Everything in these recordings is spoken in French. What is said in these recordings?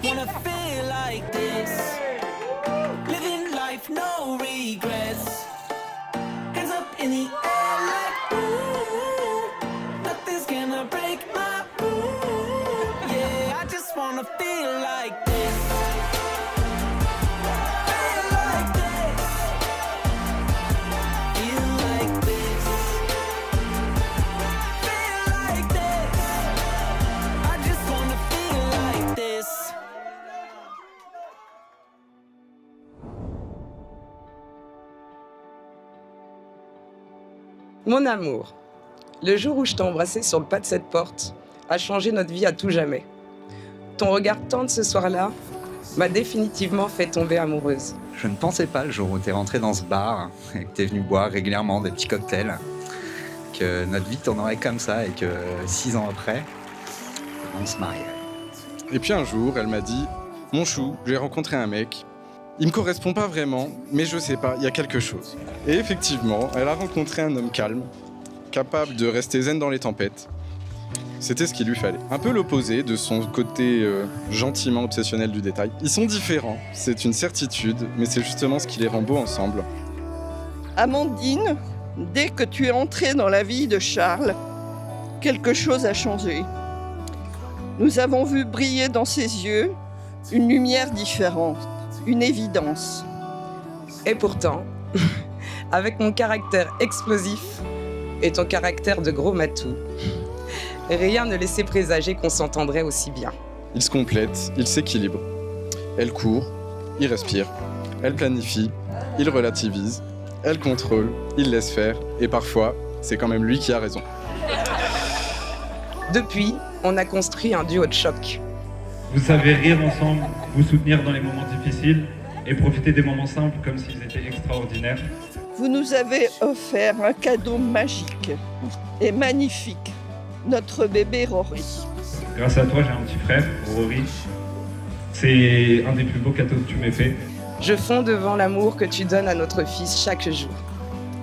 wanna feel like this. Living life, no regrets. Hands up in the air like ooh. Nothing's gonna break my ooh. Yeah, I just wanna feel like this. Feel like this. Feel like this. Feel like this. I just wanna feel like this. Mon amour, le jour où je t'ai embrassé sur le pas de cette porte a changé notre vie à tout jamais. Ton regard tendre ce soir-là m'a définitivement fait tomber amoureuse. Je ne pensais pas, le jour où t'es rentré dans ce bar et que t'es venu boire régulièrement des petits cocktails, que notre vie tournerait comme ça et que 6 ans après, on se marierait. Et puis un jour, elle m'a dit « Mon chou, j'ai rencontré un mec. Il me correspond pas vraiment, mais je sais pas, il y a quelque chose. » Et effectivement, elle a rencontré un homme calme, capable de rester zen dans les tempêtes. C'était ce qu'il lui fallait. Un peu l'opposé de son côté gentiment obsessionnel du détail. Ils sont différents, c'est une certitude, mais c'est justement ce qui les rend beaux ensemble. Amandine, dès que tu es entrée dans la vie de Charles, quelque chose a changé. Nous avons vu briller dans ses yeux une lumière différente, une évidence. Et pourtant, avec mon caractère explosif et ton caractère de gros matou, rien ne laissait présager qu'on s'entendrait aussi bien. Ils se complètent, ils s'équilibrent. Elle court, il respire. Elle planifie, il relativise. Elle contrôle, il laisse faire. Et parfois, c'est quand même lui qui a raison. Depuis, on a construit un duo de choc. Vous savez rire ensemble, vous soutenir dans les moments difficiles et profiter des moments simples comme s'ils étaient extraordinaires. Vous nous avez offert un cadeau magique et magnifique, notre bébé Rory. Grâce à toi, j'ai un petit frère, Rory. C'est un des plus beaux cadeaux que tu m'aies fait. Je fonds devant l'amour que tu donnes à notre fils chaque jour.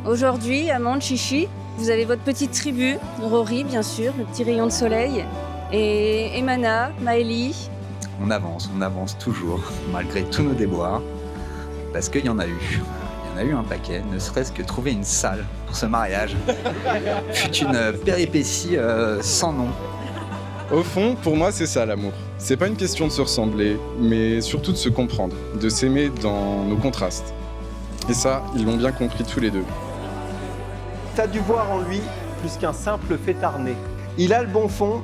Aujourd'hui, Amande, Chichi, vous avez votre petite tribu, Rory bien sûr, le petit rayon de soleil, et Emana, Maëlie. On avance toujours, malgré tous nos déboires, parce qu'il y en a eu. Il y en a eu un paquet, ne serait-ce que trouver une salle pour ce mariage. Fut une péripétie sans nom. Au fond, pour moi, c'est ça l'amour. C'est pas une question de se ressembler, mais surtout de se comprendre, de s'aimer dans nos contrastes. Et ça, ils l'ont bien compris tous les deux. T'as dû voir en lui plus qu'un simple fêtard né. Il a le bon fond,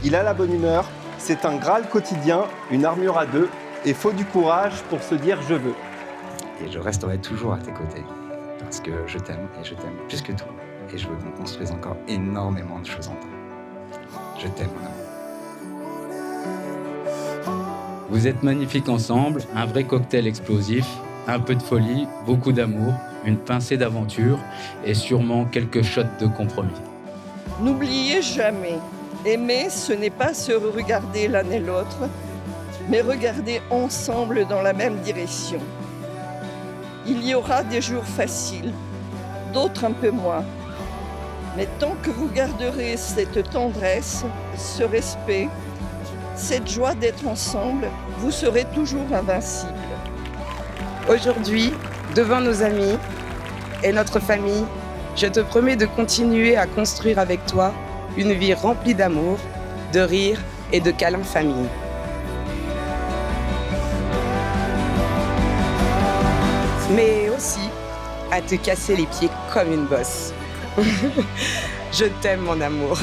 il a la bonne humeur, c'est un Graal quotidien, une armure à deux, et faut du courage pour se dire « je veux ». Et je resterai toujours à tes côtés, parce que je t'aime, et je t'aime plus que tout. Et je veux qu'on construise encore énormément de choses ensemble. Je t'aime, mon amour. Vous êtes magnifiques ensemble, un vrai cocktail explosif, un peu de folie, beaucoup d'amour, une pincée d'aventure et sûrement quelques shots de compromis. N'oubliez jamais, aimer, ce n'est pas se regarder l'un et l'autre, mais regarder ensemble dans la même direction. Il y aura des jours faciles, d'autres un peu moins. Mais tant que vous garderez cette tendresse, ce respect, cette joie d'être ensemble, vous serez toujours invincible. Aujourd'hui, devant nos amis et notre famille, je te promets de continuer à construire avec toi une vie remplie d'amour, de rire et de câlins famille. Mais aussi à te casser les pieds comme une bosse. Je t'aime, mon amour.